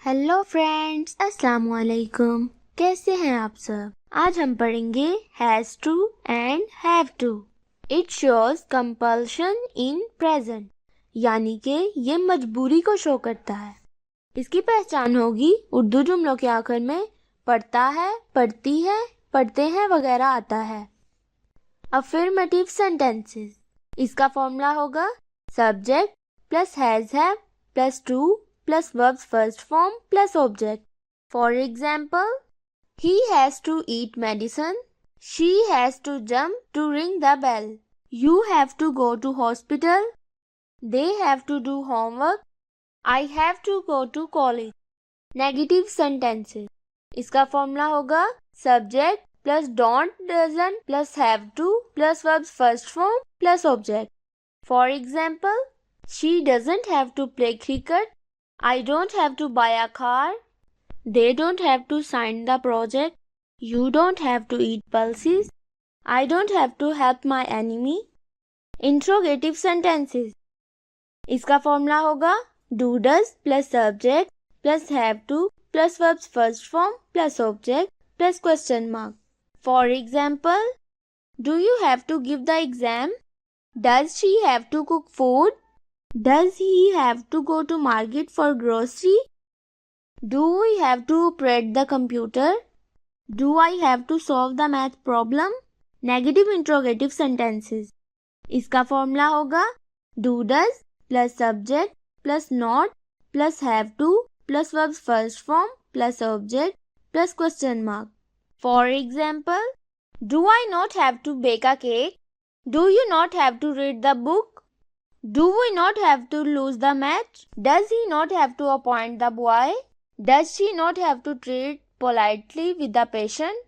Hello friends, अस्सलाम वालेकुम। कैसे हैं आप सब? आज हम पढ़ेंगे has to and have to. It shows compulsion in present, यानी कि ये मजबूरी को शो करता है। इसकी पहचान होगी उर्दू जुमलों के आखिर में पढ़ता है, पढ़ती है, पढ़ते हैं वगैरह आता है। अफर्मेटिव सेंटेंसेस, इसका फॉर्मूला होगा subject plus has have plus two plus verb's first form plus object. For example, he has to eat medicine. She has to jump to ring the bell. You have to go to hospital. They have to do homework. I have to go to college. Negative sentences. इसका formula होगा subject plus don't doesn't plus have to plus verb's first form plus object. For example, she doesn't have to play cricket. I don't have to buy a car. They don't have to sign the project. You don't have to eat pulses. I don't have to help my enemy. Interrogative sentences. इसका formula होगा do does plus subject plus have to plus verb's first form plus object plus question mark. For example, do you have to give the exam? Does she have to cook food? Does he have to go to market for grocery? Do we have to operate the computer? Do I have to solve the math problem? Negative interrogative sentences. इसका formula होगा do does plus subject plus not plus have to plus verb's first form plus object plus question mark. For example, do I not have to bake a cake? Do you not have to read the book? Do we not have to lose the match? Does he not have to appoint the boy? Does she not have to treat politely with the patient?